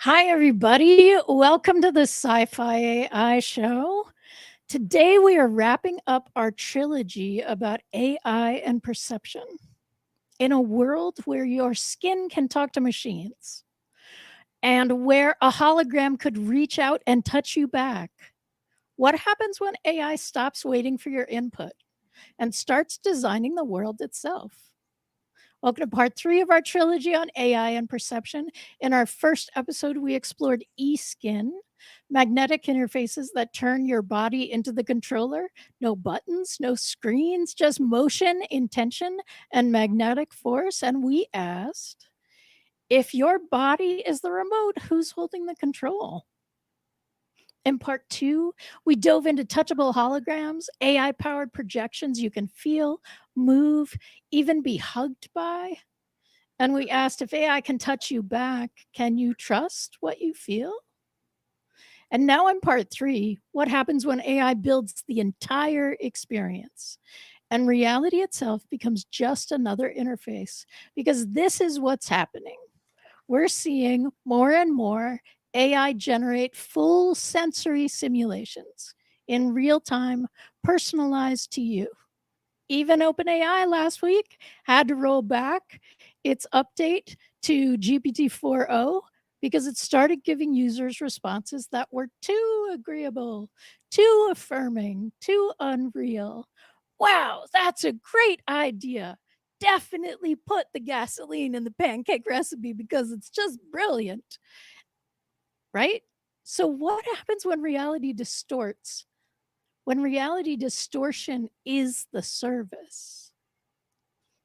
Hi, everybody. Welcome to the Sci-Fi AI show. Today, we are wrapping up our trilogy about AI and perception. In a world where your skin can talk to machines and where a hologram could reach out and touch you back, what happens when AI stops waiting for your input and starts designing the world itself? Welcome to part 3 of our trilogy on AI and perception. In our first episode, we explored e-skin, magnetic interfaces that turn your body into the controller. No buttons, no screens, just motion, intention, and magnetic force. And we asked, if your body is the remote, who's holding the control? In part 2, we dove into touchable holograms, AI powered projections you can feel, move, even be hugged by. And we asked, if AI can touch you back, can you trust what you feel? And now in part 3, what happens when AI builds the entire experience and reality itself becomes just another interface? Because this is what's happening. We're seeing more and more AI generate full sensory simulations in real time, personalized to you. Even OpenAI last week had to roll back its update to GPT 4.0 because it started giving users responses that were too agreeable, too affirming, too unreal. Wow, that's a great idea. Definitely put the gasoline in the pancake recipe because it's just brilliant, right? So, what happens when reality distorts? When reality distortion is the service?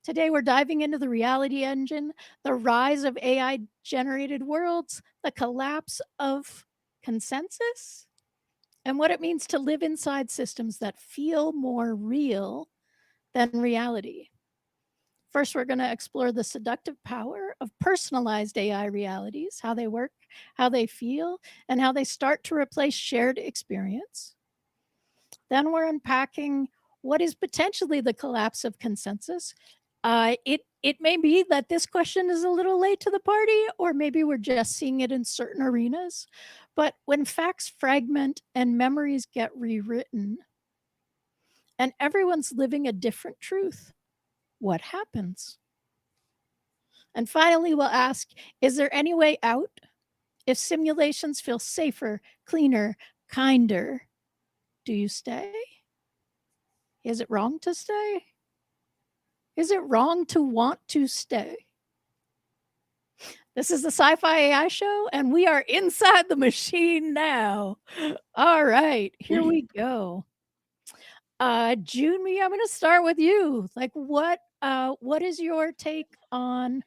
Today, we're diving into the reality engine, the rise of AI generated worlds, the collapse of consensus, and what it means to live inside systems that feel more real than reality. First, we're going to explore the seductive power of personalized AI realities, how they work, how they feel, and how they start to replace shared experience. Then we're unpacking what is potentially the collapse of consensus. It may be that this question is a little late to the party, or maybe we're just seeing it in certain arenas. But when facts fragment and memories get rewritten, and everyone's living a different truth, what happens? And finally, we'll ask, is there any way out? If simulations feel safer, cleaner, kinder, do you stay? Is it wrong to stay? Is it wrong to want to stay? This is the Sci Fi AI show, and we are inside the machine now. All right, here we go. Junmi, I'm going to start with you. Like, what is your take on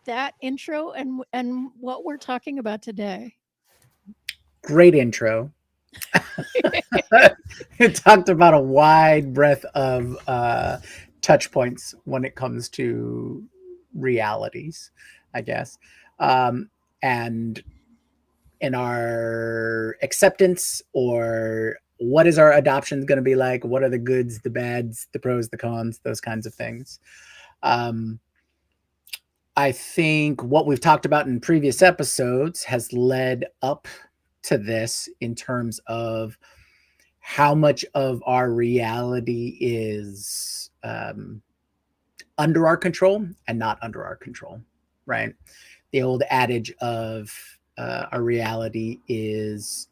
that intro and what we're talking about today? Great intro. It talked about a wide breadth of touch points when it comes to realities, I guess. And in our acceptance, or what is our adoption going to be like? What are the goods, the bads, the pros, the cons, those kinds of things. Um, I think what we've talked about in previous episodes has led up to this in terms of how much of our reality is under our control and not under our control, right? The old adage of our reality is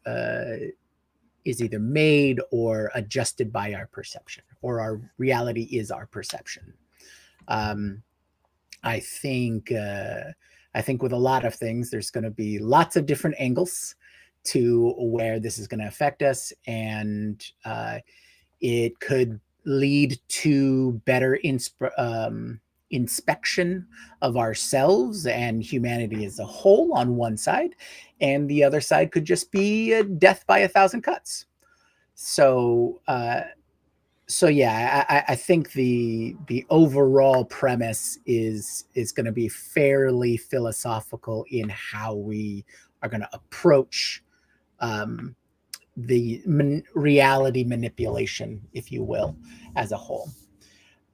either made or adjusted by our perception, or our reality is our perception. Um, I think I think with a lot of things, there's going to be lots of different angles to where this is going to affect us, and it could lead to better inspection of ourselves and humanity as a whole on one side, and the other side could just be a death by a thousand cuts. So so yeah, I think the overall premise is going to be fairly philosophical in how we are going to approach um, the reality manipulation, if you will, as a whole.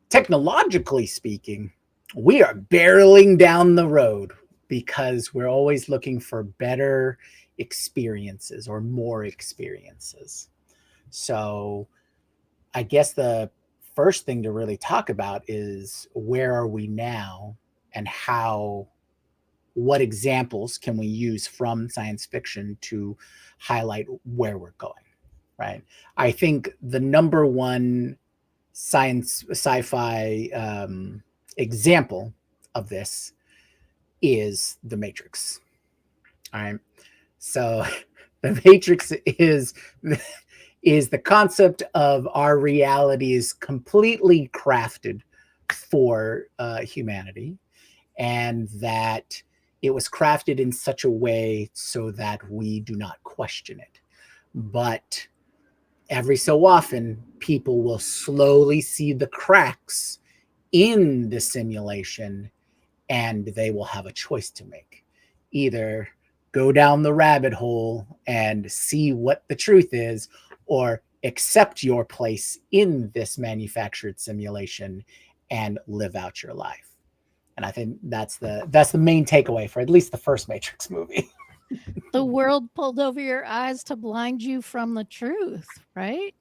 Technologically speaking, we are barreling down the road. because we're always looking for better experiences or more experiences. So I guess the first thing to really talk about is where are we now and how what examples can we use from science fiction to highlight where we're going, right? I think the number one science sci-fi example of this is the Matrix. All right. So the Matrix is the concept of our reality is completely crafted for humanity, and that it was crafted in such a way so that we do not question it. But every so often, people will slowly see the cracks in the simulation, and they will have a choice to make. Either go down the rabbit hole and see what the truth is, or accept your place in this manufactured simulation and live out your life. And I think that's the main takeaway for at least the first Matrix movie. The world pulled over your eyes to blind you from the truth, right?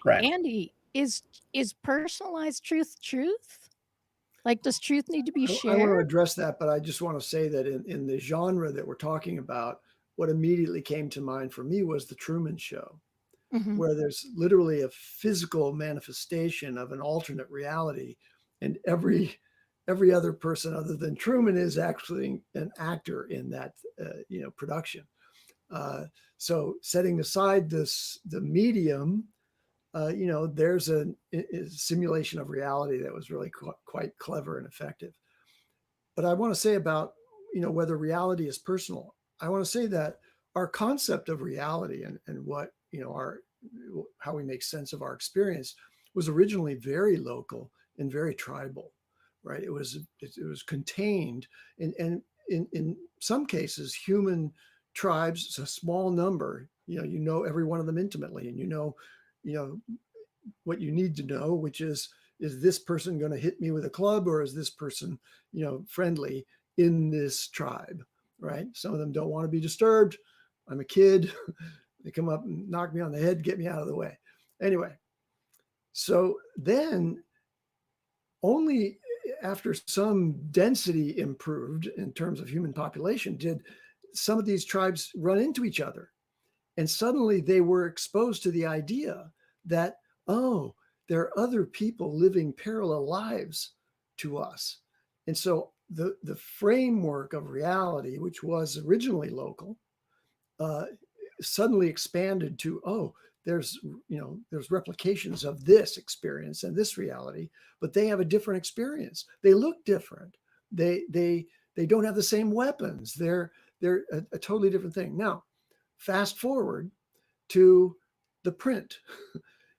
Right. Andy, is personalized truth? Like, does truth need to be I want to shared? address that, but I just want to say that in the genre that we're talking about, what immediately came to mind for me was the Truman Show, Mhm. where there's literally a physical manifestation of an alternate reality, and every other person other than Truman is actually an actor in that production. Uh, so setting aside the medium, there's a simulation of reality that was really quite clever and effective. But I want to say about whether reality is personal. I want to say that our concept of reality and what our how we make sense of our experience was originally very local and very tribal, right? It was contained, and in some cases, human tribes, it's a small number. Every one of them intimately, and you know what you need to know, which is this person going to hit me with a club, or is this person, friendly in this tribe, right? Some of them don't want to be disturbed. I'm a kid. They come up and knock me on the head, get me out of the way. Anyway, so then only after some density improved in terms of human population did some of these tribes run into each other. And suddenly they were exposed to the idea that, oh, there are other people living parallel lives to us. And so the framework of reality, which was originally local, uh, suddenly expanded to, oh, there's replications of this experience and this reality, but they have a different experience. They look different. They don't have the same weapons. They're a totally different thing. Now, fast forward to the print.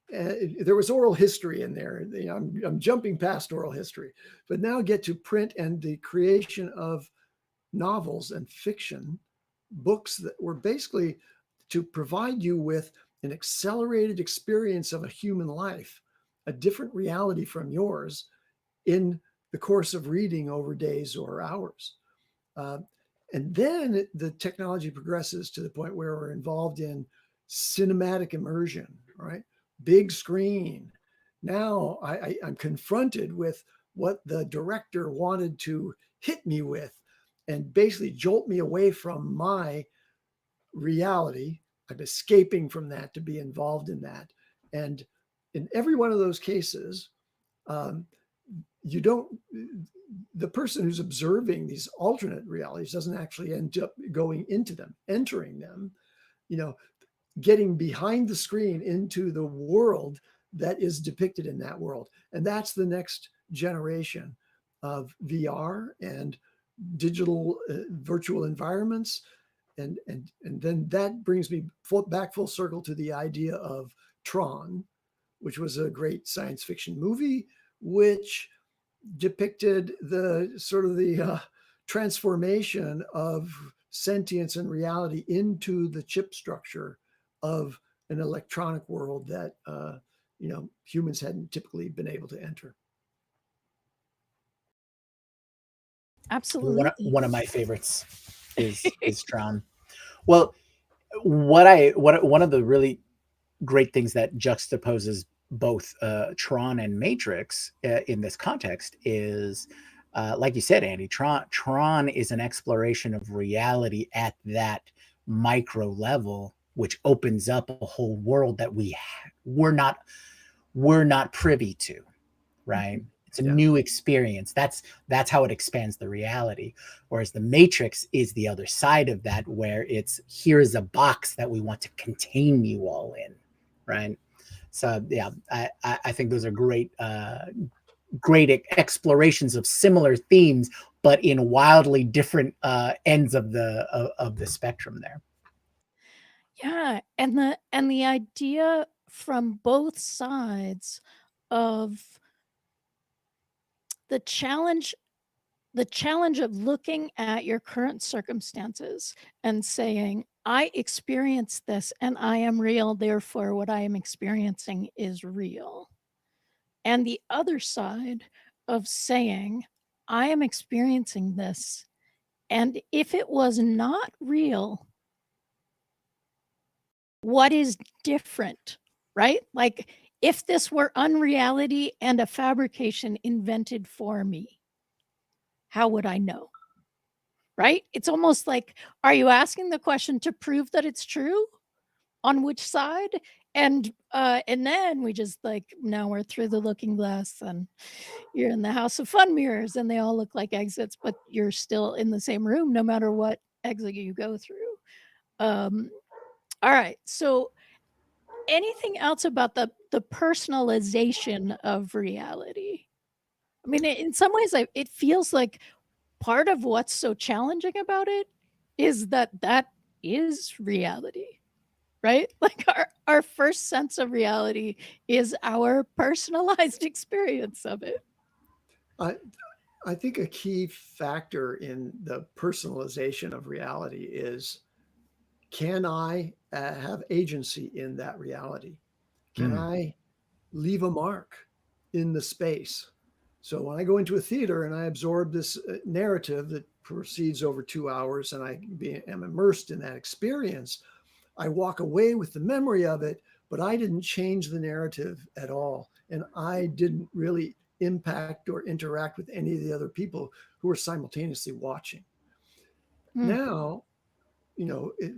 There was oral history in there. I'm jumping past oral history, but now get to print and the creation of novels and fiction books that were basically to provide you with an accelerated experience of a human life, a different reality from yours in the course of reading over days or hours. Uh, and then the technology progresses to the point where we're involved in cinematic immersion, right? Big screen. Now I'm confronted with what the director wanted to hit me with and basically jolt me away from my reality. I'm escaping from that to be involved in that. And in every one of those cases, um, you don't the person who's observing these alternate realities doesn't actually end up going into them, entering them, you know getting behind the screen into the world that is depicted in that world. And that's the next generation of VR and digital virtual environments. And then that brings me back full circle to the idea of Tron, which was a great science fiction movie, which depicted the sort of the transformation of sentience and reality into the chip structure of an electronic world that humans hadn't typically been able to enter. Absolutely. One of my favorites is Tron. Well, what one of the really great things that juxtaposes both Tron and Matrix in this context is, like you said, Andy, Tron is an exploration of reality at that micro level, which opens up a whole world that we're not privy to, right? It's a Yeah. new experience. That's how it expands the reality. Whereas the Matrix is the other side of that, where it's here's a box that we want to contain you all in, right? So yeah, I think those are great explorations of similar themes, but in wildly different ends of the spectrum there. Yeah, and the idea from both sides of the challenge the challenge of looking at your current circumstances and saying, I experience this and I am real, therefore what I am experiencing is real. And the other side of saying, I am experiencing this, and if it was not real, what is different, right? Like, if this were unreality and a fabrication invented for me, how would I know? Right? It's almost like, are you asking the question to prove that it's true? On which side? And then we just like, now we're through the looking glass and you're in the house of fun mirrors and they all look like exits, but you're still in the same room no matter what exit you go through. All right. So anything else about the personalization of reality? I mean, in some ways, it feels like part of what's so challenging about it is that that is reality, right? Like our first sense of reality is our personalized experience of it. I think a key factor in the personalization of reality is, can I have agency in that reality? Can Mm. I leave a mark in the space? So when I go into a theater and I absorb this narrative that proceeds over 2 hours and am immersed in that experience, I walk away with the memory of it, but I didn't change the narrative at all. And I didn't really impact or interact with any of the other people who were simultaneously watching. Mm. Now,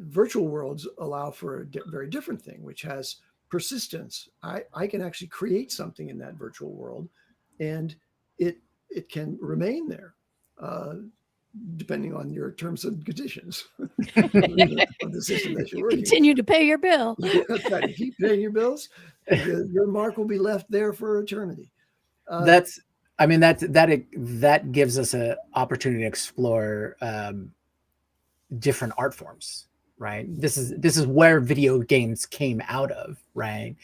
virtual worlds allow for a very different thing, which has persistence. I can actually create something in that virtual world, and it it can remain there, uh, depending on your terms and conditions of the system that you're working with. Continue to pay your bill. That's right. You keep paying your bills, your mark will be left there for eternity. That's I mean that gives us an opportunity to explore different art forms, right? This is where video games came out of, right?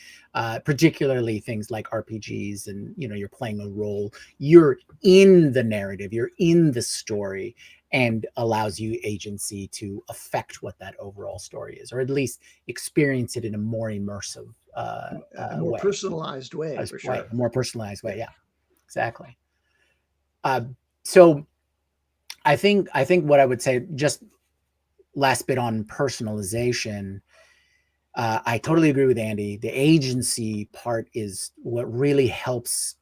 Particularly things like RPGs, and you're playing a role, you're in the narrative, you're in the story, and allows you agency to affect what that overall story is, or at least experience it in a more immersive A more way, personalized way, for right? sure. A more personalized way, yeah, exactly. So I think what I would say, just last bit on personalization, I totally agree with Andy. The agency part is what really helps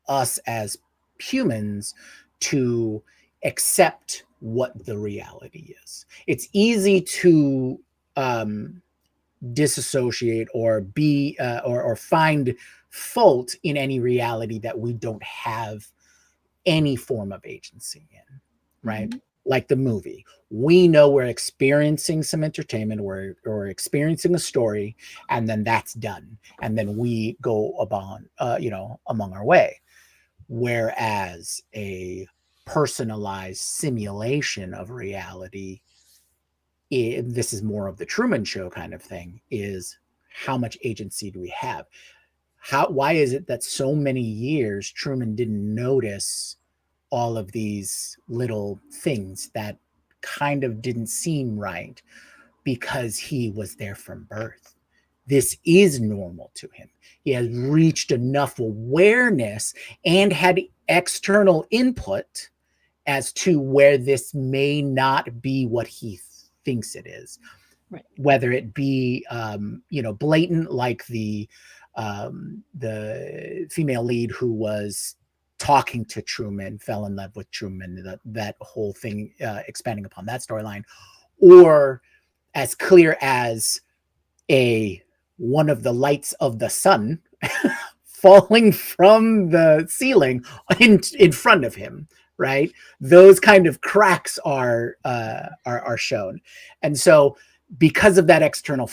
us as humans to accept what the reality is. It's easy to disassociate or be or find fault in any reality that we don't have any form of agency in, right? Mhm. Like the movie. We know we're experiencing some entertainment, we're experiencing a story, and then that's done. And then we go upon, among our way. Whereas a personalized simulation of reality, this is more of the Truman Show kind of thing, is how much agency do we have? Why is it that so many years Truman didn't notice all of these little things that kind of didn't seem right? Because he was there from birth. This is normal to him. He has reached enough awareness and had external input as to where this may not be what he thinks it is, Right. whether it be blatant, like the female lead who was talking to Truman, fell in love with Truman, that whole thing, expanding upon that storyline, or as clear as one of the lights of the sun falling from the ceiling in front of him, right? Those kind of cracks are shown, and so because of that external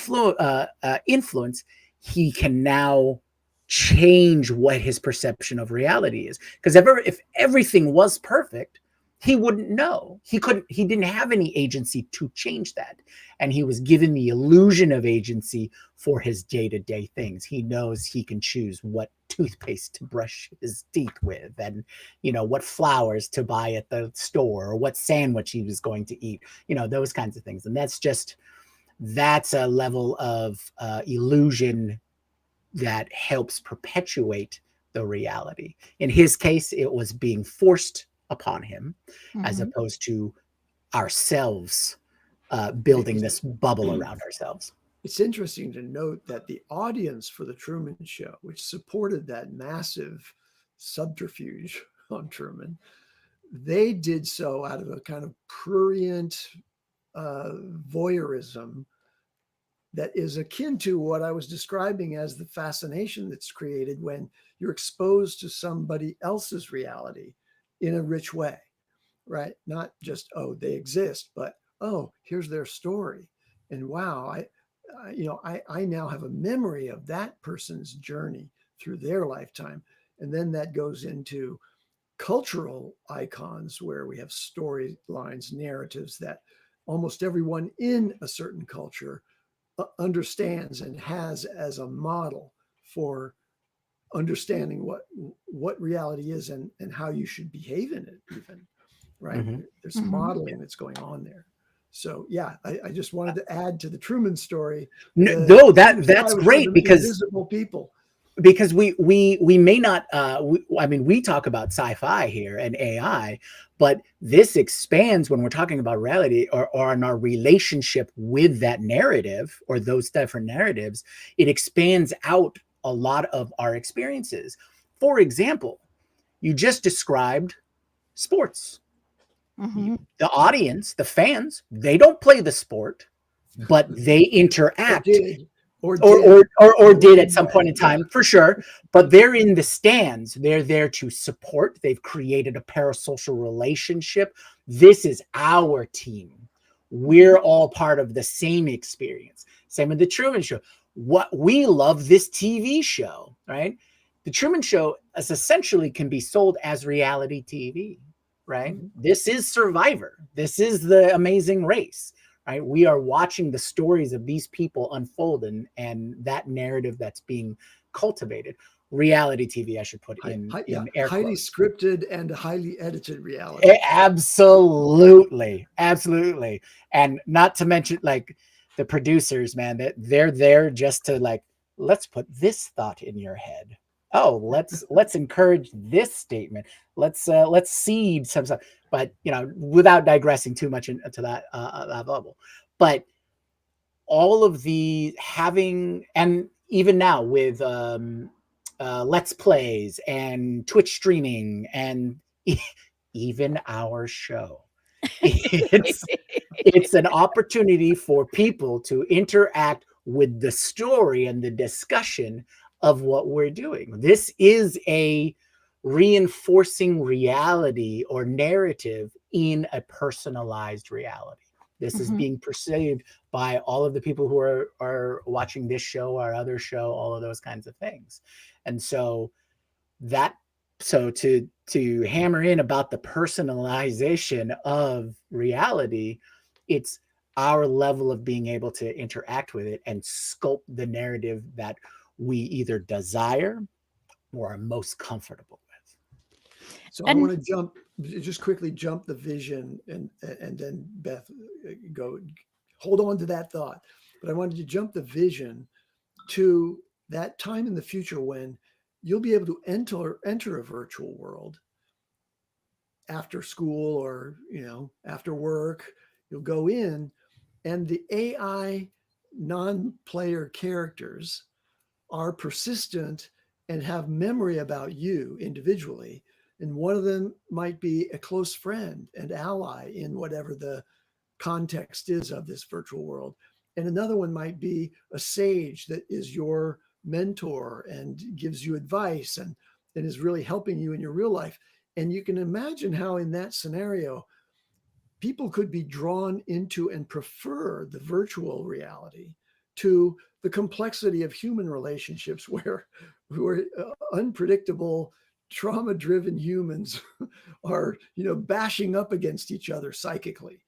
influence, he can now change what his perception of reality is. Because if everything was perfect, he wouldn't know. He didn't have any agency to change that, and he was given the illusion of agency for his day-to-day things. He knows he can choose what toothpaste to brush his teeth with, and what flowers to buy at the store, or what sandwich he was going to eat, those kinds of things. And that's a level of illusion that helps perpetuate the reality. In his case, it was being forced upon him, as opposed to ourselves building this bubble around ourselves. It's interesting to note that the audience for the Truman Show, which supported that massive subterfuge on Truman, they did so out of a kind of prurient voyeurism that is akin to what I was describing as the fascination that's created when you're exposed to somebody else's reality in a rich way, right? Not just, oh, they exist, but, oh, here's their story. And wow, I now have a memory of that person's journey through their lifetime. And then that goes into cultural icons where we have storylines, narratives that almost everyone in a certain culture understands and has as a model for understanding what reality is and how you should behave in it, even, right? There's modeling that's going on there. So yeah, I just wanted to add to the Truman story. No, that's great, because invisible people. Because we may not, we talk about sci-fi here and AI, but this expands when we're talking about reality, or on our relationship with that narrative or those different narratives. It expands out a lot of our experiences. For example, you just described sports. The audience, the fans, they don't play the sport, but they interact. Or did at some point in time, for sure. But they're in the stands. They're there to support. They've created a parasocial relationship. This is our team. We're all part of the same experience. Same with the Truman Show. We love this TV show, right? The Truman Show essentially can be sold as reality TV, right? This is Survivor. This is The Amazing Race. Right? We are watching the stories of these people unfold, and that narrative that's being cultivated. Reality TV, I should put in air highly quotes. Scripted and highly edited reality. Absolutely. And not to mention, like, the producers, man, that they're there just to, like, let's put this thought in your head. Oh, let's encourage this statement. Let's seed some stuff. But without digressing too much into that level, but all of the having, and even now with let's plays and Twitch streaming, and even our show, it's an opportunity for people to interact with the story and the discussion of what we're doing. This is a reinforcing reality or narrative in a personalized reality. This is being perceived by all of the people who are watching this show, our other show, all of those kinds of things. And so to hammer in about the personalization of reality, it's our level of being able to interact with it and sculpt the narrative that we either desire or are most comfortable with. So I want to just quickly jump the vision, and then Beth, hold on to that thought. But I wanted to jump the vision to that time in the future when you'll be able to enter a virtual world after school or after work. You'll go in, and the AI non-player characters are persistent and have memory about you individually. And one of them might be a close friend and ally in whatever the context is of this virtual world. And another one might be a sage that is your mentor and gives you advice and is really helping you in your real life. And you can imagine how, in that scenario, people could be drawn into and prefer the virtual reality to the complexity of human relationships where unpredictable trauma-driven humans are bashing up against each other psychically.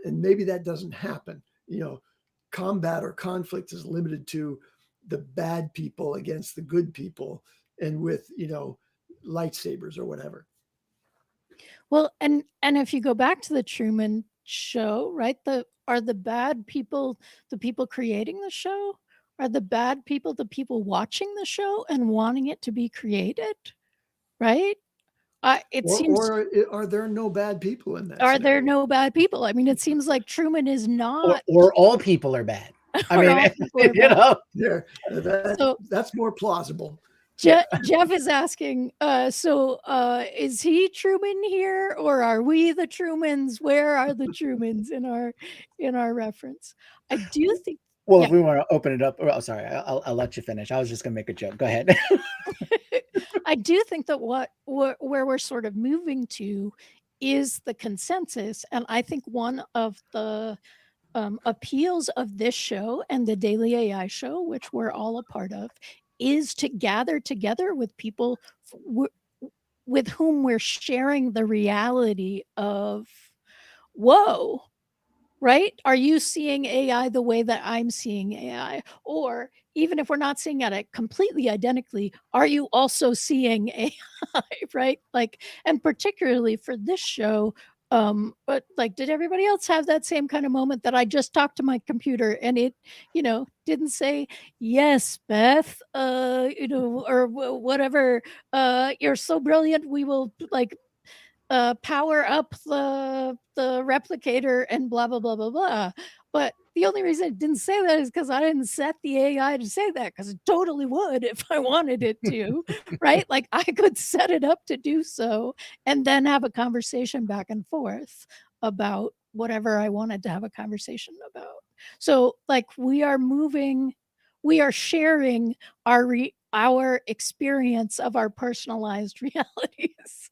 And maybe that doesn't happen. Combat or conflict is limited to the bad people against the good people, and with lightsabers or whatever. Well, and if you go back to the Truman Show, right? Are the bad people the people creating the show? Are the bad people the people watching the show and wanting it to be created? Right? It seems. Or are there no bad people in that Are there scenario? no bad people? I mean, it seems like Truman is not. Or all people are bad. I Or mean, all people are you bad. know, There, So that's more plausible. Jeff is asking, is he Truman here, or are we the Trumans? Where are the Trumans in our reference? I do think, well, yeah. if we want to open it up, oh, sorry, I'll let you finish. I was just gonna make a joke. Go ahead. I do think that where we're sort of moving to is the consensus, and I think one of the appeals of this show and the Daily AI show, which we're all a part of, is to gather together with people with whom we're sharing the reality of, whoa, right? Are you seeing AI the way that I'm seeing AI? Or even if we're not seeing it completely identically, are you also seeing AI, right? Like, and particularly for this show, but like, did everybody else have that same kind of moment that I just talked to my computer and it, didn't say, yes, Beth, or whatever, you're so brilliant, we will like power up the replicator and blah blah blah blah blah. But the only reason it didn't say that is because I didn't set the AI to say that, because it totally would if I wanted it to, right? Like I could set it up to do so and then have a conversation back and forth about whatever I wanted to have a conversation about. So like we are sharing our experience of our personalized realities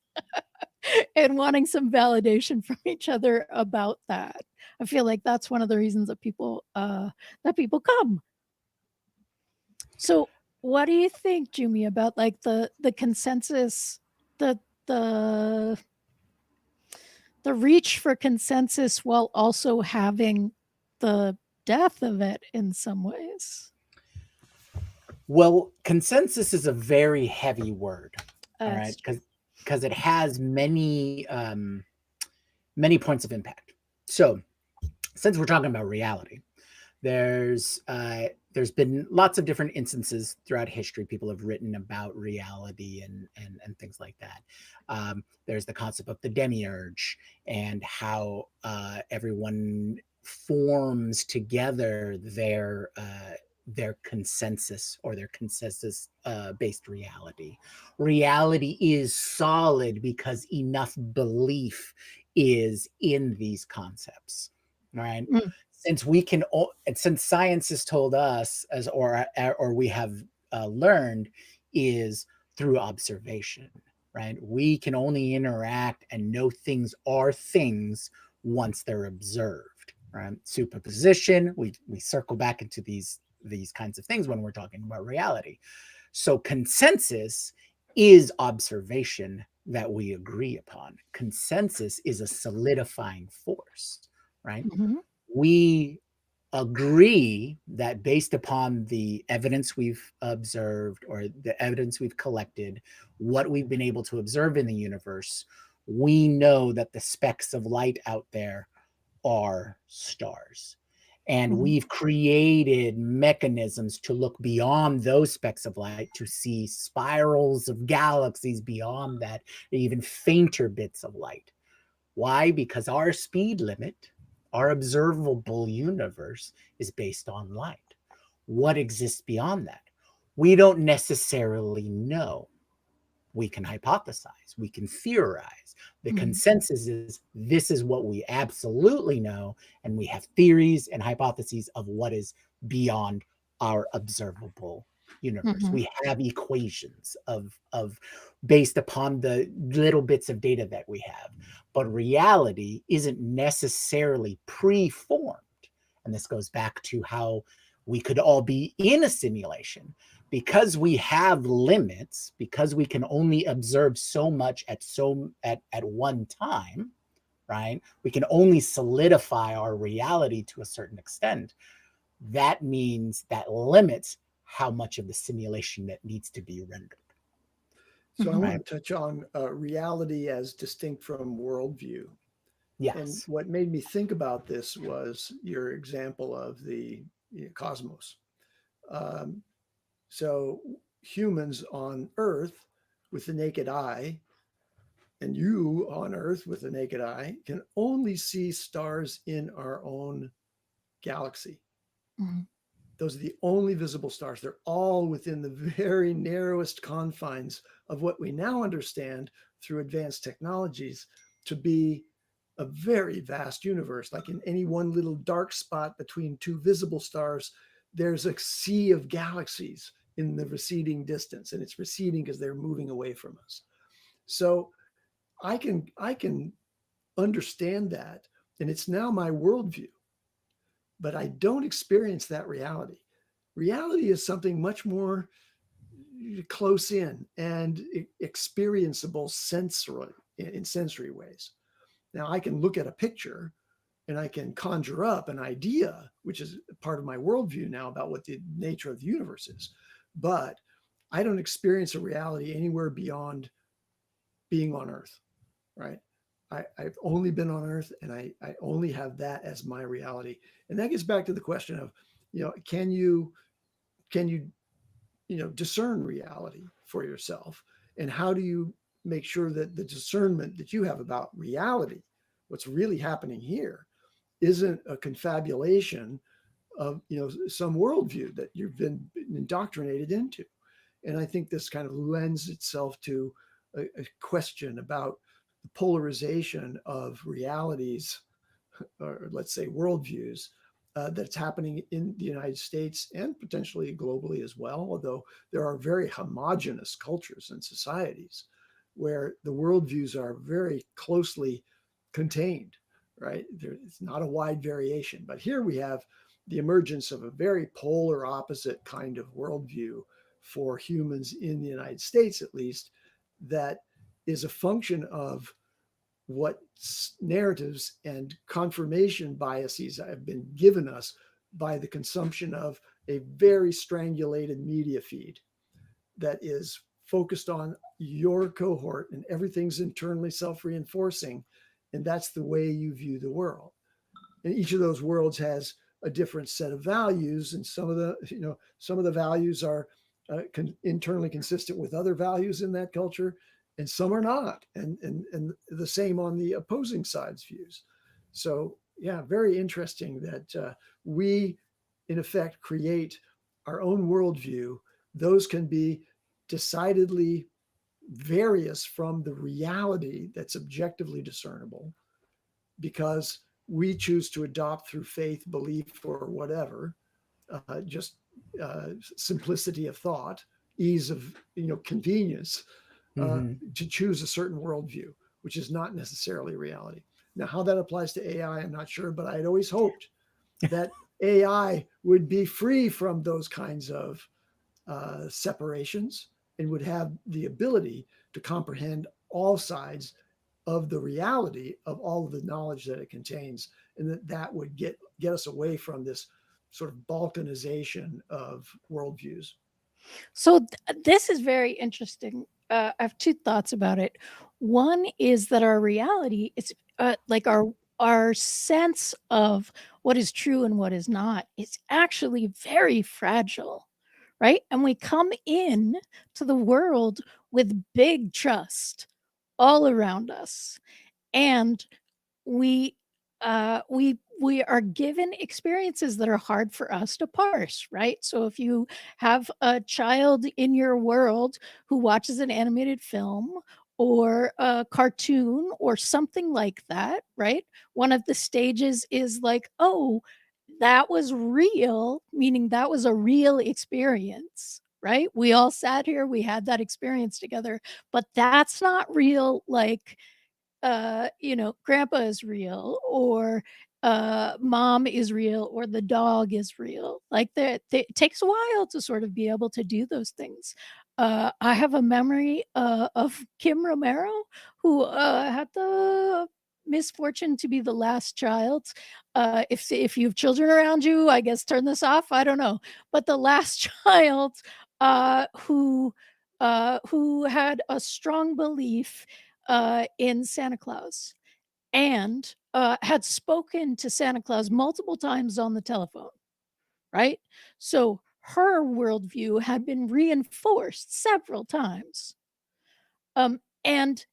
and wanting some validation from each other about that. I feel like that's one of the reasons that people come. So, what do you think, Jumi, about like the consensus, the the the reach for consensus while also having the death of it in some ways? Well, consensus is a very heavy word, all right, It's true. because it has many points of impact. So, since we're talking about reality, there's been lots of different instances throughout history. People have written about reality and things like that. There's the concept of the demiurge and how everyone forms together their consensus or their consensus based reality. Reality is solid because enough belief is in these concepts, right? Mm. Since science has told us or we have learned is through observation, right? We can only interact and know things are things once they're observed, right? Superposition, we circle back into these kinds of things when we're talking about reality. So consensus is observation that we agree upon. Consensus is a solidifying force, right? Mm-hmm. We agree that based upon the evidence we've observed or the evidence we've collected, what we've been able to observe in the universe, we know that the specks of light out there are stars. And Mhm. we've created mechanisms to look beyond those specks of light to see spirals of galaxies beyond that, even fainter bits of light. Why? Because our speed limit, our observable universe, is based on light. What exists beyond that? We don't necessarily know. We can hypothesize, we can theorize. The Mhm. consensus is this is what we absolutely know, and we have theories and hypotheses of what is beyond our observable universe. Mhm. We have equations of based upon the little bits of data that we have, but reality isn't necessarily preformed. And this goes back to how we could all be in a simulation because we have limits, because we can only observe so much at one time, right? We can only solidify our reality to a certain extent. That means that limits how much of the simulation that needs to be rendered. So I Mhm. want Right? to touch on reality as distinct from worldview. And Yes. what made me think about this was your example of the cosmos. Um, so humans on Earth with the naked eye, and you on Earth with the naked eye, can only see stars in our own galaxy. Mhm. Those are the only visible stars. They're all within the very narrowest confines of what we now understand through advanced technologies to be a very vast universe. Like in any one little dark spot between two visible stars, there's a sea of galaxies in the receding distance, and it's receding because they're moving away from us. So I can understand that, and it's now my worldview, but I don't experience that reality. Reality is something much more close in and experienceable sensory in sensory ways. Now I can look at a picture and I can conjure up an idea, which is part of my worldview now about what the nature of the universe is. But I don't experience a reality anywhere beyond being on Earth, right? I've only been on Earth, and I only have that as my reality. And that gets back to the question of, can you discern reality for yourself, and how do you make sure that the discernment that you have about reality, what's really happening here, isn't a confabulation of some worldview that you've been indoctrinated into. And I think this kind of lends itself to a question about the polarization of realities, or let's say worldviews, that's happening in the United States and potentially globally as well, although there are very homogenous cultures and societies where the worldviews are very closely contained, right? It's not a wide variation. But here we have the emergence of a very polar opposite kind of worldview for humans in the United States, at least, that is a function of what narratives and confirmation biases have been given us by the consumption of a very strangulated media feed that is focused on your cohort, and everything's internally self-reinforcing, and that's the way you view the world. And each of those worlds has a different set of values, and some of the values are internally consistent with other values in that culture, and some are not, and the same on the opposing side's views. So yeah, very interesting that we in effect create our own worldview. Those can be decidedly various from the reality that's objectively discernible, because we choose to adopt through faith, belief, or whatever, just simplicity of thought, ease of convenience, Mm-hmm. to choose a certain worldview, which is not necessarily reality. Now, how that applies to AI, I'm not sure, but I had always hoped that AI would be free from those kinds of separations and would have the ability to comprehend all sides of the reality of all of the knowledge that it contains, and that would get us away from this sort of balkanization of worldviews. So this is very interesting. I have two thoughts about it. One is that our reality is like our sense of what is true and what is not, is actually very fragile, right? And we come in to the world with big trust all around us, and we we are given experiences that are hard for us to parse, right? So if you have a child in your world who watches an animated film or a cartoon or something like that, right? One of the stages is like, oh, that was real, meaning that was a real experience, right? We all sat here, we had that experience together, but that's not real, like grandpa is real, or mom is real, or the dog is real. Like it takes a while to sort of be able to do those things. I have a memory of Kim Romero, who had the misfortune to be the last child. If you have children around you, I guess turn this off. I don't know, but the last child who had a strong belief in Santa Claus, and had spoken to Santa Claus multiple times on the telephone, right? So her worldview had been reinforced several times. And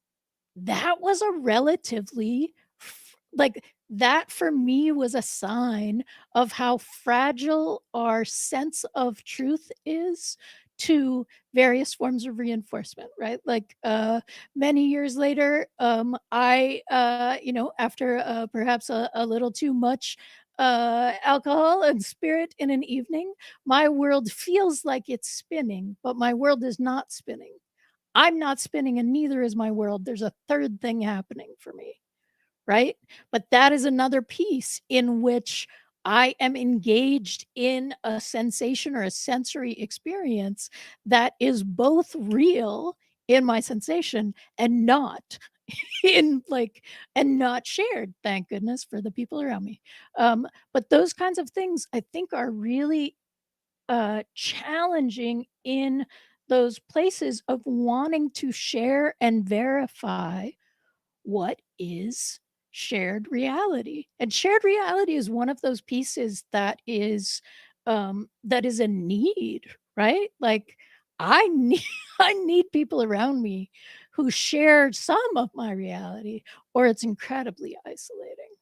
that was a relatively like that for me was a sign of how fragile our sense of truth is to various forms of reinforcement, right? Like many years later, I after perhaps a little too much alcohol and spirit in an evening, my world feels like it's spinning, but my world is not spinning. I'm not spinning and neither is my world. There's a third thing happening for me, right? But that is another piece in which I am engaged in a sensation or a sensory experience that is both real in my sensation and not in like and not shared, thank goodness, for the people around me. But those kinds of things I think are really challenging in those places of wanting to share and verify what is shared reality. And shared reality is one of those pieces that is a need, right? Like I need I need people around me who share some of my reality, or it's incredibly isolating.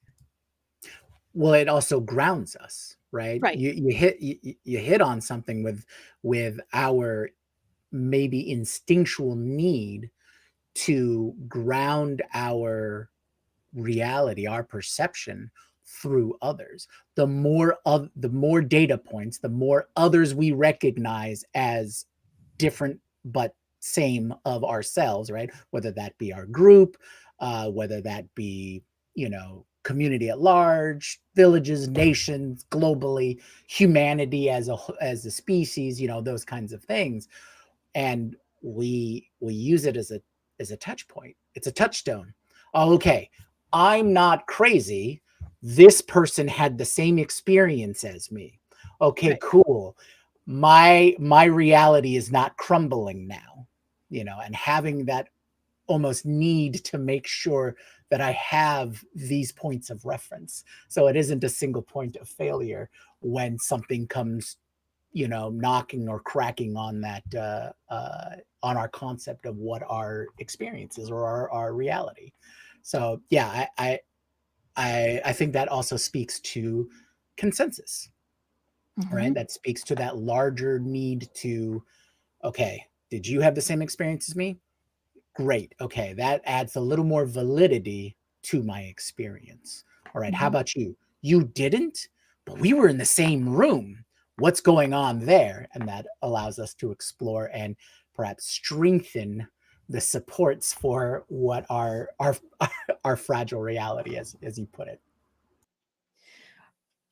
Well, it also grounds us, right? Right. You hit on something with our maybe instinctual need to ground our reality, our perception through others. The more data points, the more others we recognize as different but same of ourselves, right? Whether that be our group, whether that be, community at large, villages, nations, globally, humanity as a species, those kinds of things. And we use it as a touch point. It's a touchstone. Oh, okay, I'm not crazy. This person had the same experience as me. Okay, Right. cool. My reality is not crumbling now, and having that almost need to make sure that I have these points of reference. So it isn't a single point of failure when something comes, knocking or cracking on that on our concept of what our experience is or our reality. So yeah, I think that also speaks to consensus, right? Mhm. That speaks to that larger need to, okay, did you have the same experience as me? Great. Okay, that adds a little more validity to my experience. All right, how Mhm. about you? You didn't, but we were in the same room. What's going on there? And that allows us to explore and perhaps strengthen the supports for what our fragile reality, as you put it.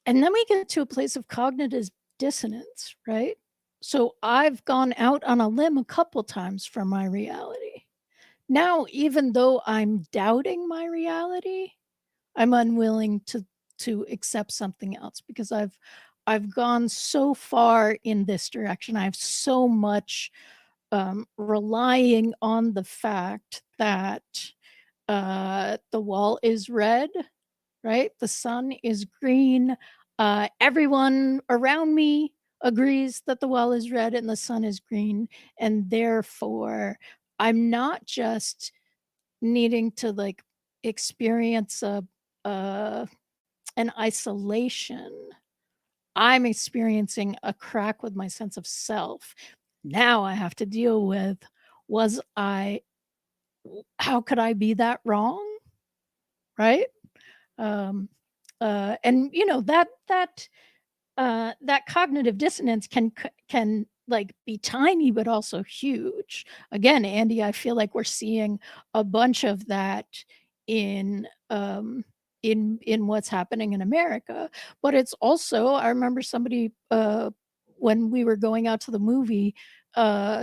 And then we get to a place of cognitive dissonance, right? So I've gone out on a limb a couple times for my reality. Now, even though I'm doubting my reality, I'm unwilling to accept something else because I've gone so far in this direction. I have so much relying on the fact that the wall is red right? The sun is green. Everyone around me agrees that the well is red and the sun is green. And therefore, I'm not just needing to like experience an isolation. I'm experiencing a crack with my sense of self. Now I have to deal with, was I, how could I be that wrong? Right? Um, and you know, that cognitive dissonance can like be tiny but also huge. Again, Andy, I feel like we're seeing a bunch of that in in what's happening in America. But it's also, I remember somebody when we were going out to the movie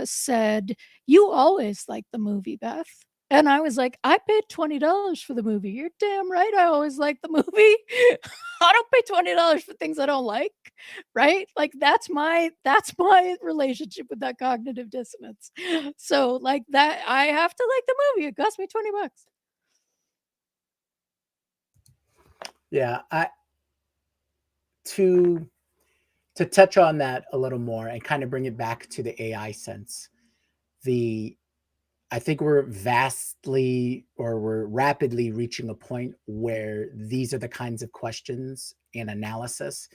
said, "You always like the movie, Beth." And I was like, "I paid $20 for the movie. You're damn right I always like the movie." I don't pay $20 for things I don't like, right? Like that's my relationship with that cognitive dissonance. So like that I have to like the movie. It cost me $20. Yeah, I to to touch on that a little more and kind of bring it back to the AI sense. The I think we're rapidly reaching a point where these are the kinds of questions and analysis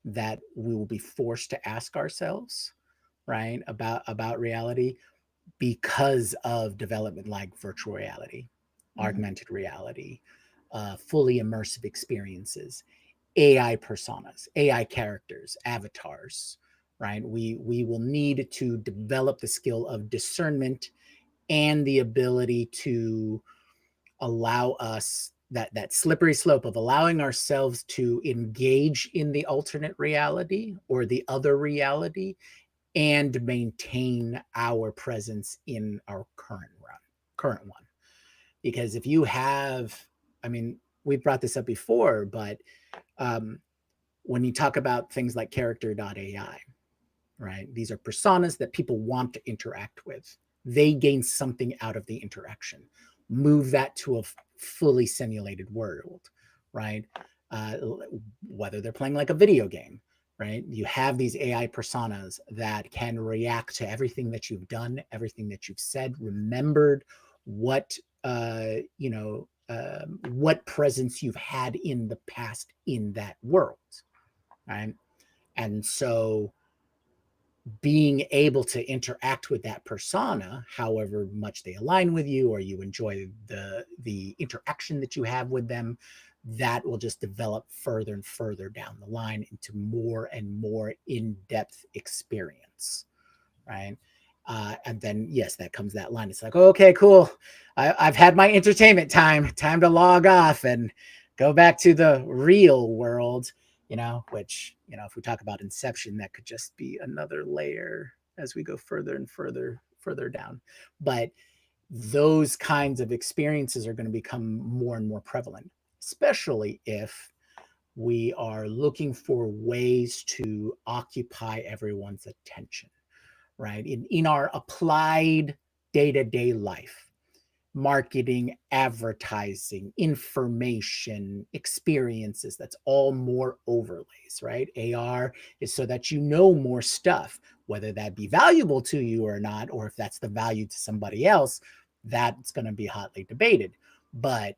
that we will be forced to ask ourselves, right? About reality because of development like virtual reality, augmented reality, fully immersive experiences, AI personas, AI characters, avatars, right? We will need to develop the skill of discernment and the ability to allow us that slippery slope of allowing ourselves to engage in the alternate reality or the other reality and maintain our presence in our current one. Because if you have, I mean, we've brought this up before, but um, when you talk about things like character.ai, right? These are personas that people want to interact with. They gain something out of the interaction. Move that to a fully simulated world, right? Uh, Whether they're playing like a video game, right? You have these AI personas that can react to everything that you've done, everything that you've said, remembered what what presence you've had in the past in that world, right? And so being able to interact with that persona, however much they align with you or you enjoy the interaction that you have with them, that will just develop further and further down the line into more and more in-depth experience, right? And then yes, that comes that line. It's like, oh, okay, cool. I've had my entertainment time. Time to log off and go back to the real world. Which if we talk about Inception, that could just be another layer as we go further and further down. But those kinds of experiences are going to become more and more prevalent, especially if we are looking for ways to occupy everyone's attention, right? In our applied day-to-day life, marketing, advertising, information, experiences, that's all more overlays, right? AR is so that you know more stuff, whether that be valuable to you or not, or if that's the value to somebody else, that's going to be hotly debated. But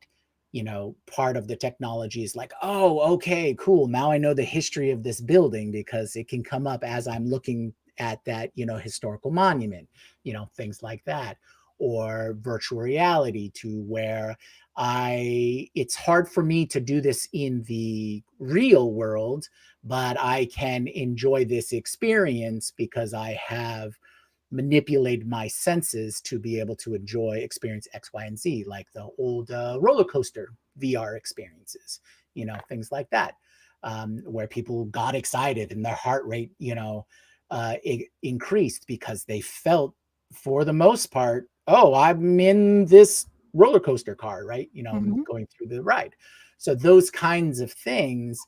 part of the technology is like, oh, okay, cool. Now I know the history of this building because it can come up as I'm looking at that, historical monument, things like that. Or virtual reality to where it's hard for me to do this in the real world, but I can enjoy this experience because I have manipulated my senses to be able to experience X, Y, and Z, like the old roller coaster VR experiences, things like that, where people got excited and their heart rate, it increased because they felt, for the most part, oh, I'm in this roller coaster car, right? I'm Mhm. going through the ride. So those kinds of things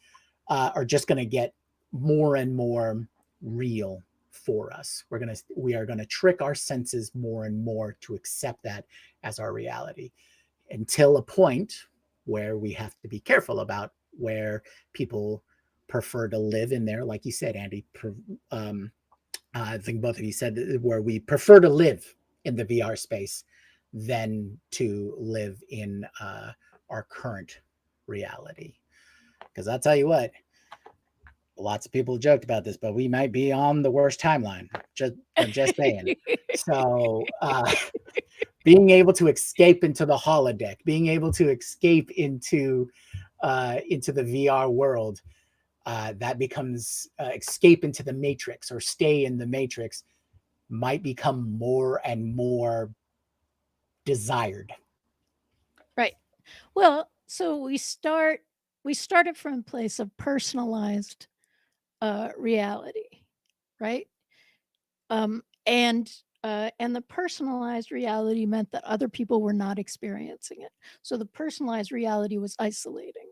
are just going to get more and more real for us. We are going to trick our senses more and more to accept that as our reality until a point where we have to be careful about where people prefer to live in there. Like you said, Andy, I think both of you said where we prefer to live in the VR space than to live in our current reality. Because I'll tell you what, lots of people joked about this, but we might be on the worst timeline. Just saying. So being able to escape into the holodeck, being able to escape into the VR world, that becomes escape into the matrix or stay in the matrix might become more and more desired. Right. Well, so we started from a place of personalized reality, right? And the personalized reality meant that other people were not experiencing it. So the personalized reality was isolating.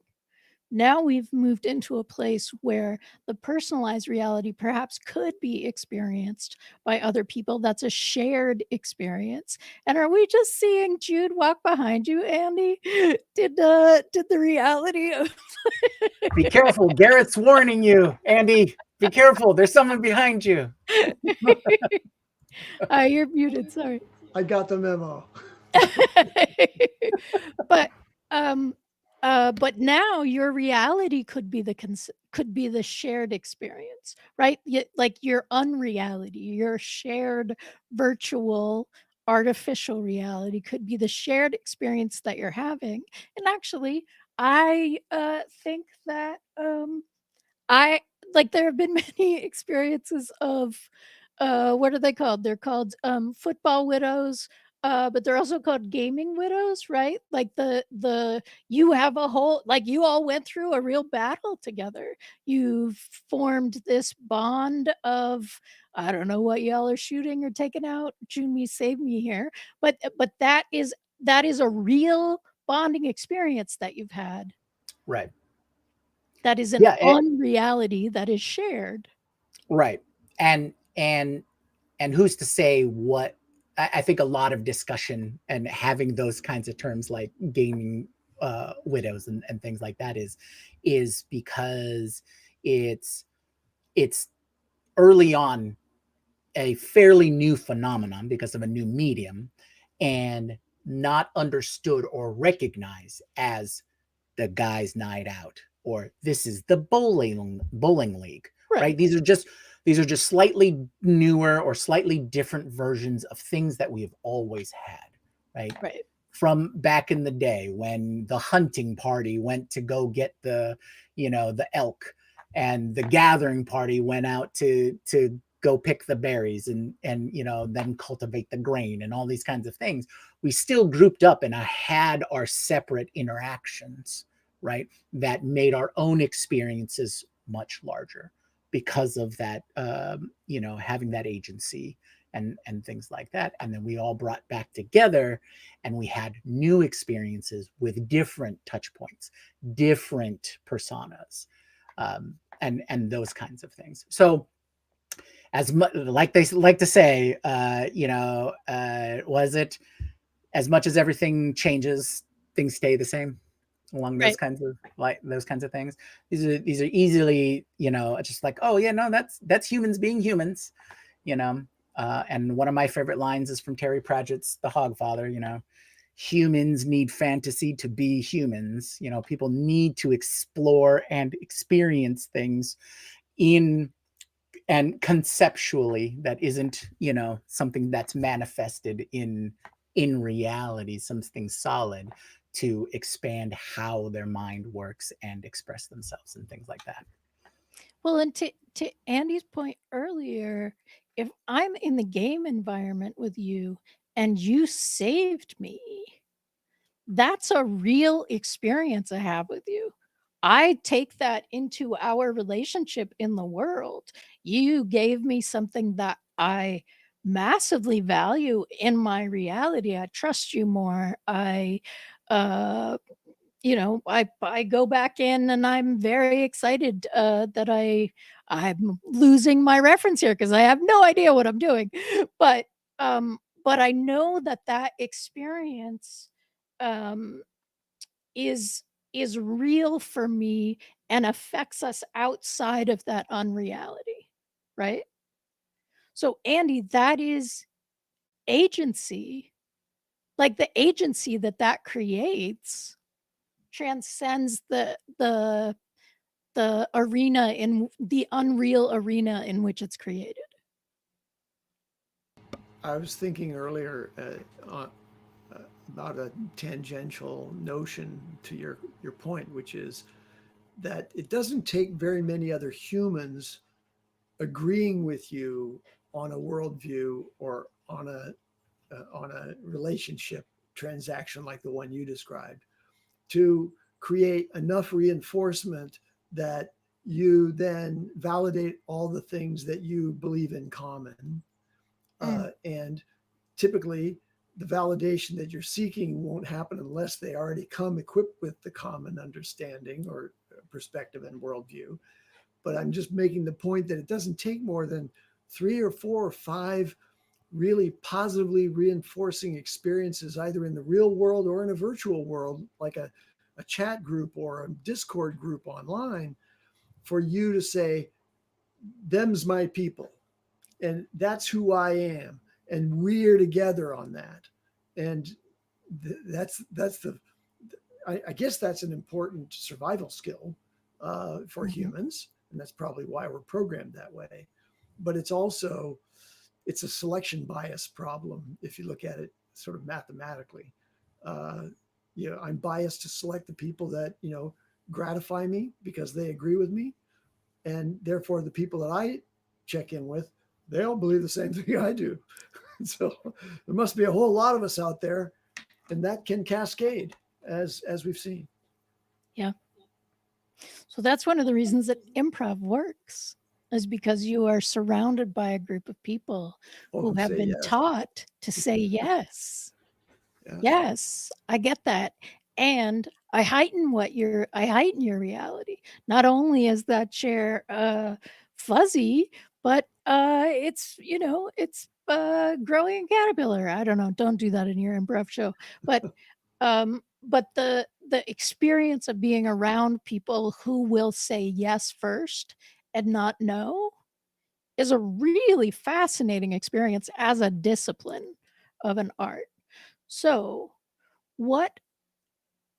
Now we've moved into a place where the personalized reality perhaps could be experienced by other people. That's a shared experience. And are we just seeing Jude walk behind you, Andy? Did the reality of Be careful. Garrett's warning you, Andy. Be careful. There's someone behind you. you're muted, sorry. I got the memo. But now your reality could be the shared experience, right? Like your unreality, your shared virtual artificial reality could be the shared experience that you're having. And actually, I think that I like there have been many experiences of what are they called? They're called football widows, but they're also called gaming widows, right? Like the you have a whole like you all went through a real battle together. You formed this bond of I don't know what y'all are shooting or taking out. Jumi, save me here. But that is a real bonding experience that you've had. Right. That is an unreality that is shared. Right. And who's to say what I think a lot of discussion and having those kinds of terms like gaming widows and things like that is because it's early on a fairly new phenomenon because of a new medium and not understood or recognized as the guys' night out or this is the bowling league, right? These are just slightly newer or slightly different versions of things that we have always had, right? From back in the day when the hunting party went to go get the elk and the gathering party went out to go pick the berries and then cultivate the grain and all these kinds of things. We still grouped up and had our separate interactions, right? That made our own experiences much larger because of that, having that agency and things like that. And then we all brought back together and we had new experiences with different touch points, different personas, and those kinds of things. So as much like they like to say, was it as much as everything changes, things stay the same along those kinds of things. These are easily, just like, oh yeah, no, that's humans being humans, and one of my favorite lines is from Terry Pratchett's The Hogfather, humans need fantasy to be humans. People need to explore and experience things and conceptually that isn't something that's manifested in reality, something solid, to expand how their mind works and express themselves and things like that. Well, and to Andy's point earlier, if I'm in the game environment with you and you saved me, that's a real experience I have with you. I take that into our relationship in the world. You gave me something that I massively value in my reality. I trust you more. I go back in and I'm very excited that I'm losing my reference here because I have no idea what I'm doing. But I know that experience is is real for me and affects us outside of that unreality, right? So, Andy, that is agency. Like the agency that that creates transcends the arena in the unreal arena in which it's created. I was thinking earlier about a tangential notion to your point, which is that it doesn't take very many other humans agreeing with you on a worldview or on a relationship transaction like the one you described to create enough reinforcement that you then validate all the things that you believe in common. And typically, the validation that you're seeking won't happen unless they already come equipped with the common understanding or perspective and worldview. But I'm just making the point that it doesn't take more than 3 or 4 or 5 really positively reinforcing experiences, either in the real world or in a virtual world, like a chat group or a Discord group online, for you to say, them's my people, and that's who I am, and we're together on that. And that's the I guess that's an important survival skill for humans, and that's probably why we're programmed that way. But it's a selection bias problem if you look at it sort of mathematically. Uh, I'm biased to select the people that gratify me because they agree with me, and therefore the people that I check in with, they all believe the same thing I do. So there must be a whole lot of us out there, and that can cascade as we've seen. Yeah. So that's one of the reasons that improv works, is because you are surrounded by a group of people who have been Yes. taught to say yes. Yeah. Yes, I get that. And I heighten your reality. Not only is that chair fuzzy, but it's growing a caterpillar. I don't know. Don't do that in your improv show. But the experience of being around people who will say yes first and not no is a really fascinating experience as a discipline of an art. So, what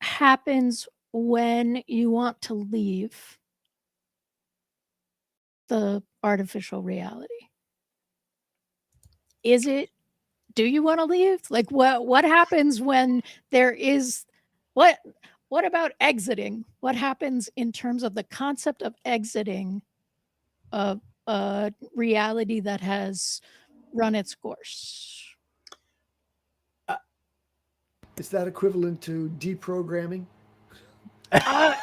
happens when you want to leave the artificial reality? Is it do you wanna leave? Like, what happens when there is what what about exiting? What happens in terms of the concept of exiting a reality that has run its course? Is that equivalent to deprogramming? Uh,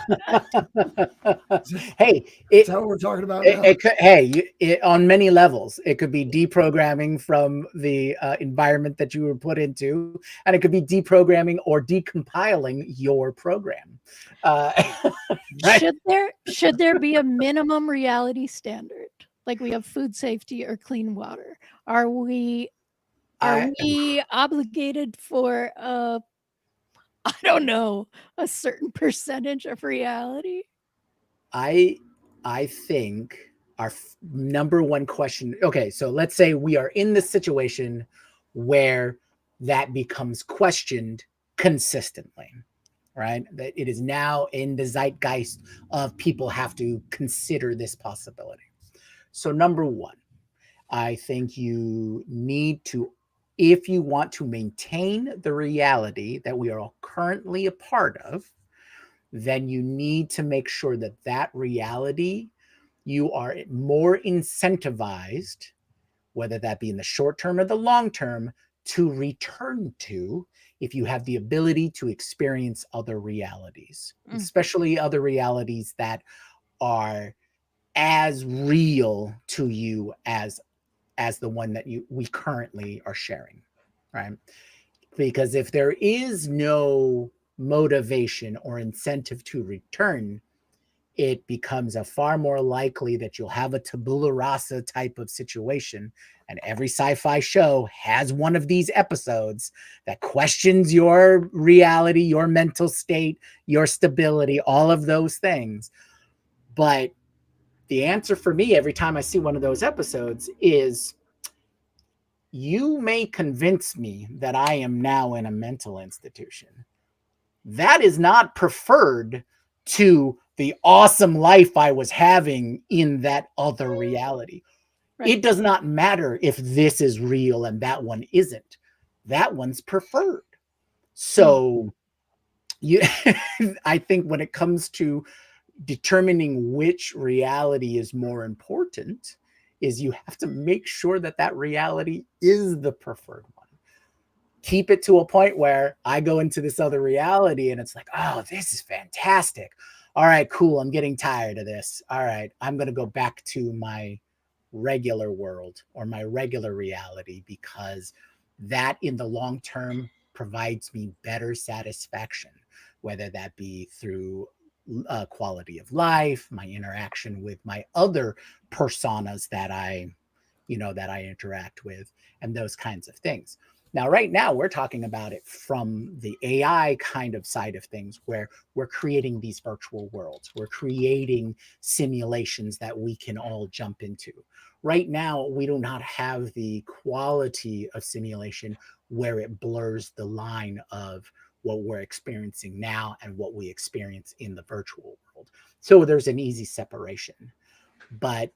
Hey, Is that what we're talking about now? it could, on many levels, it could be deprogramming from the environment that you were put into, and it could be deprogramming or decompiling your program. Right? should there be a minimum reality standard? Like we have food safety or clean water? Are we are I, we obligated for I don't know, a certain percentage of reality? I, I think our number one question. Okay, so let's say we are in this situation where that becomes questioned consistently, right? That it is now in the zeitgeist of people have to consider this possibility. So, number one, I think you need to, if you want to maintain the reality that we are all currently a part of, then you need to make sure that that reality, you are more incentivized, whether that be in the short term or the long term, to return to if you have the ability to experience other realities, especially other realities that are as real to you as the one that we currently are sharing, right? Because if there is no motivation or incentive to return, it becomes a far more likely that you'll have a tabula rasa type of situation. And every sci-fi show has one of these episodes that questions your reality, your mental state, your stability, all of those things. But the answer for me every time I see one of those episodes is, you may convince me that I am now in a mental institution. That is not preferred to the awesome life I was having in that other reality. Right. It does not matter if this is real and that one isn't. That one's preferred. So you I think when it comes to determining which reality is more important, is you have to make sure that that reality is the preferred one. Keep it to a point where I go into this other reality and it's like, oh, this is fantastic. All right, cool. I'm getting tired of this. All right, I'm going to go back to my regular world or my regular reality, because that in the long term provides me better satisfaction, whether that be through quality of life, my interaction with my other personas that I interact with, and those kinds of things. Now, right now, we're talking about it from the AI kind of side of things, where we're creating these virtual worlds. We're creating simulations that we can all jump into. Right now, we do not have the quality of simulation where it blurs the line of what we're experiencing now and what we experience in the virtual world. So there's an easy separation. But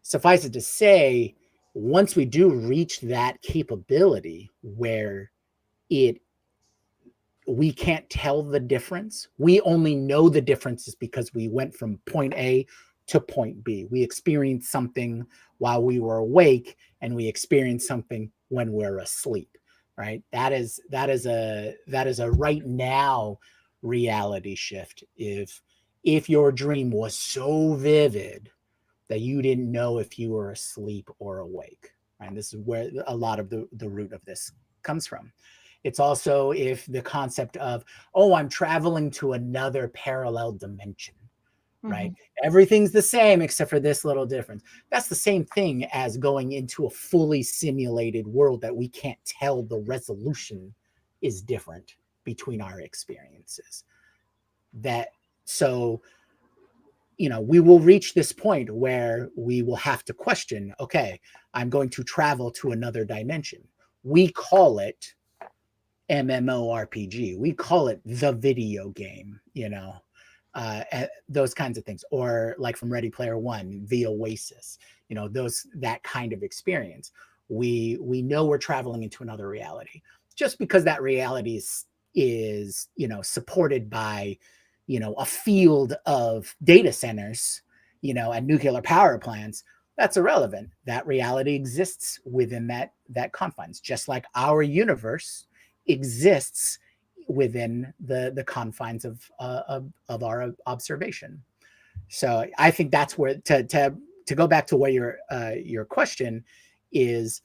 suffice it to say, once we do reach that capability where it we can't tell the difference, we only know the differences because we went from point A to point B. We experienced something while we were awake and we experienced something when we're asleep, right? That is a right now reality shift. If your dream was so vivid that you didn't know if you were asleep or awake. And this is where a lot of the root of this comes from. It's also if the concept of, oh, I'm traveling to another parallel dimension, right? Everything's the same except for this little difference. That's the same thing as going into a fully simulated world that we can't tell the resolution is different between our experiences. That so we will reach this point where we will have to question, okay, I'm going to travel to another dimension. We call it MMORPG. We call it the video game, those kinds of things. Or like from Ready Player One, the Oasis, that kind of experience. We know we're traveling into another reality. Just because that reality is supported by a field of data centers, and nuclear power plants, that's irrelevant. That reality exists within that confines, just like our universe exists within the confines of our observation. So I think that's where to go back to where your question is.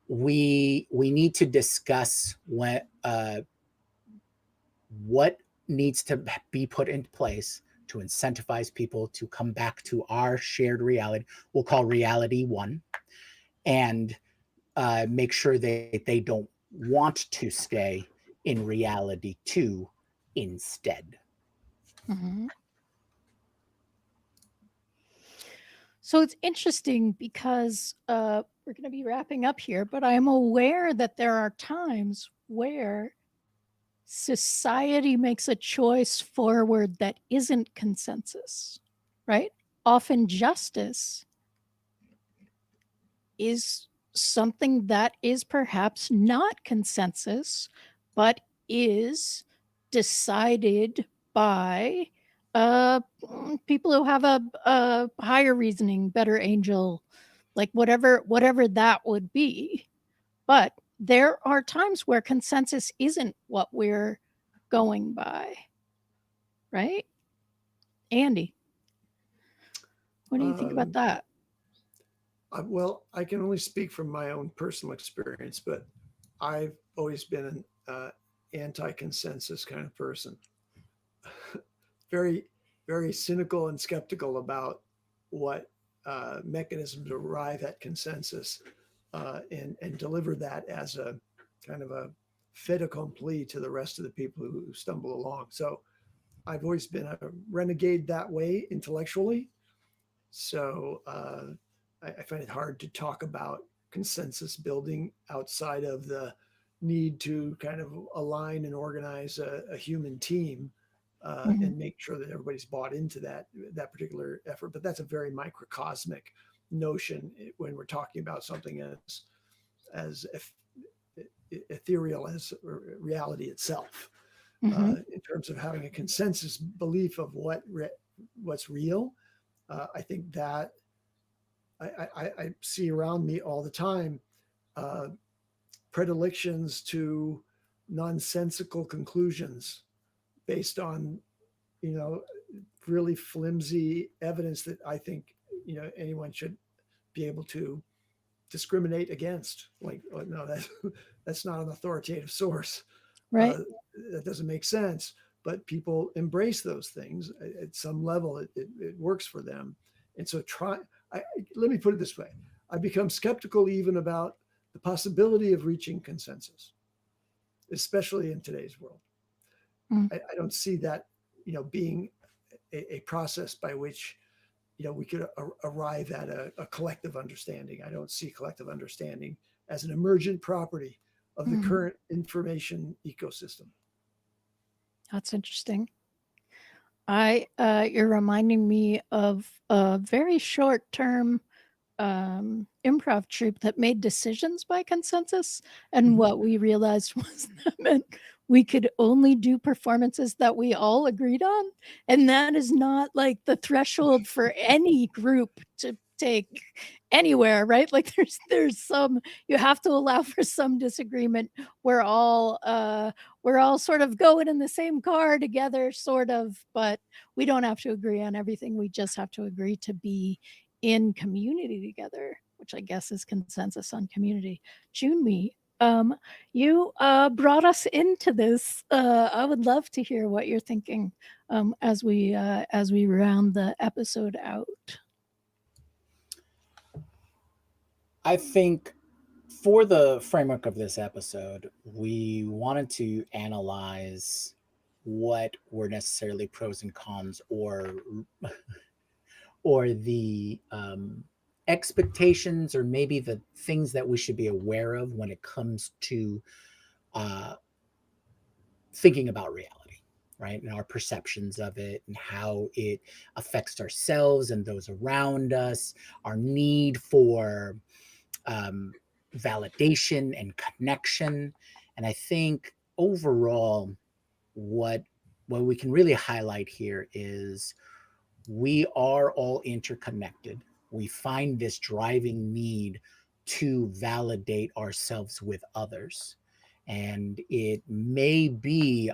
We need to discuss what needs to be put into place to incentivize people to come back to our shared reality, we'll call reality one, and make sure that they don't want to stay in reality two instead. So it's interesting because we're going to be wrapping up here, but I am aware that there are times where society makes a choice forward that isn't consensus, right? Often justice is something that is perhaps not consensus, but is decided by people who have a higher reasoning, better angel, like whatever that would be. But there are times where consensus isn't what we're going by, right? Andy, what do you think about that? Well, I can only speak from my own personal experience, but I've always been an anti-consensus kind of person. Very very cynical and skeptical about what mechanisms arrive at consensus and deliver that as a kind of a fait accompli to the rest of the people who stumble along. So I've always been a renegade that way intellectually. So I find it hard to talk about consensus building outside of the need to kind of align and organize a human team Mhm. and make sure that everybody's bought into that particular effort. But that's a very microcosmic notion when we're talking about something as ethereal as reality itself. Mhm. In terms of having a consensus belief of what's real, I think that I see around me all the time uh, predilections to nonsensical conclusions based on you know really flimsy evidence that I think anyone should be able to discriminate against. Like, oh, no, that's not an authoritative source. Right. Uh, that doesn't make sense. But people embrace those things at some level. It works for them, and so let me put it this way: I become skeptical even about the possibility of reaching consensus, especially in today's world. Mm. I don't see that being a process by which we could arrive at a collective understanding. I don't see collective understanding as an emergent property of the Mhm. current information ecosystem. That's interesting. You're reminding me of a very short term improv troupe that made decisions by consensus. And Mhm. what we realized was that meant we could only do performances that we all agreed on. And that is not like the threshold for any group to take anywhere, right? Like there's some you have to allow for some disagreement. We're all sort of going in the same car together, sort of, but we don't have to agree on everything. We just have to agree to be in community together, which I guess is consensus on community. Junmi, you brought us into this. I would love to hear what you're thinking as we round the episode out. I think for the framework of this episode, we wanted to analyze what were necessarily pros and cons, or the expectations, or maybe the things that we should be aware of when it comes to uh, thinking about reality, right? And our perceptions of it, and how it affects ourselves and those around us, our need for um, validation and connection. And I think overall, what what we can really highlight here is we are all interconnected. We find this driving need to validate ourselves with others. And it may be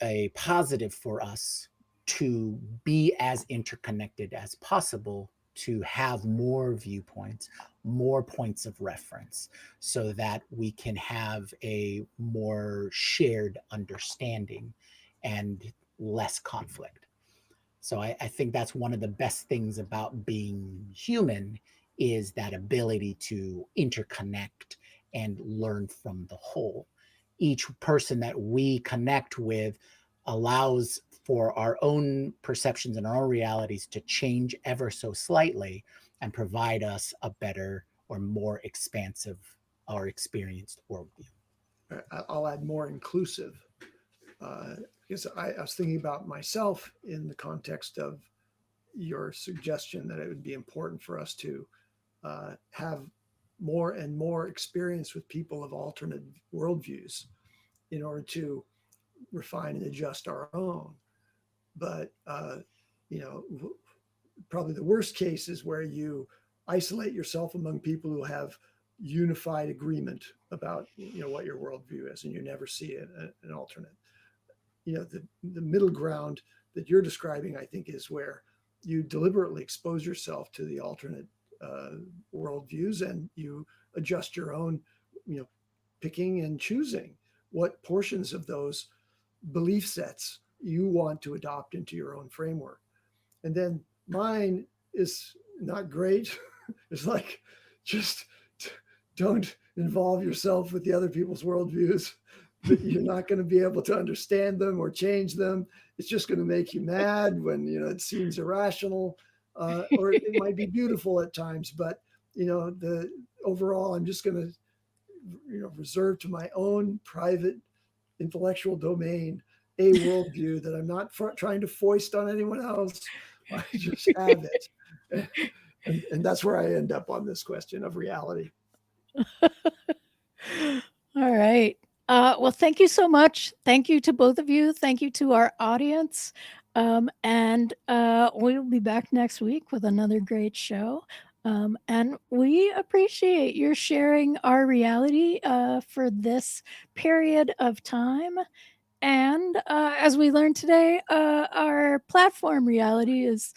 a positive for us to be as interconnected as possible, to have more viewpoints, more points of reference, so that we can have a more shared understanding and less conflict. So I think that's one of the best things about being human, is that ability to interconnect and learn from the whole. Each person that we connect with allows for our own perceptions and our own realities to change ever so slightly, and provide us a better or more expansive or experienced worldview. I'll add more inclusive because I was thinking about myself in the context of your suggestion that it would be important for us to have more and more experience with people of alternate worldviews in order to refine and adjust our own. But you know, probably the worst case is where you isolate yourself among people who have unified agreement about what your worldview is, and you never see an alternate. The middle ground that you're describing, I think, is where you deliberately expose yourself to the alternate uh, worldviews, and you adjust your own, you know, picking and choosing what portions of those belief sets you want to adopt into your own framework. And then mine is not great. It's like, just don't involve yourself with the other people's worldviews. That you're not going to be able to understand them or change them. It's just going to make you mad when it seems irrational, or it might be beautiful at times. But the overall, I'm just going to reserve to my own private intellectual domain a worldview that I'm not trying to foist on anyone else. I just have it. And that's where I end up on this question of reality. All right. Well, thank you so much. Thank you to both of you. Thank you to our audience. And we'll be back next week with another great show. And we appreciate your sharing our reality for this period of time. And as we learned today, our platform reality is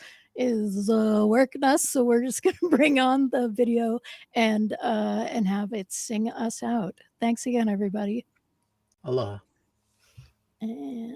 working us. So we're just going to bring on the video and have it sing us out. Thanks again, everybody. Aloha. And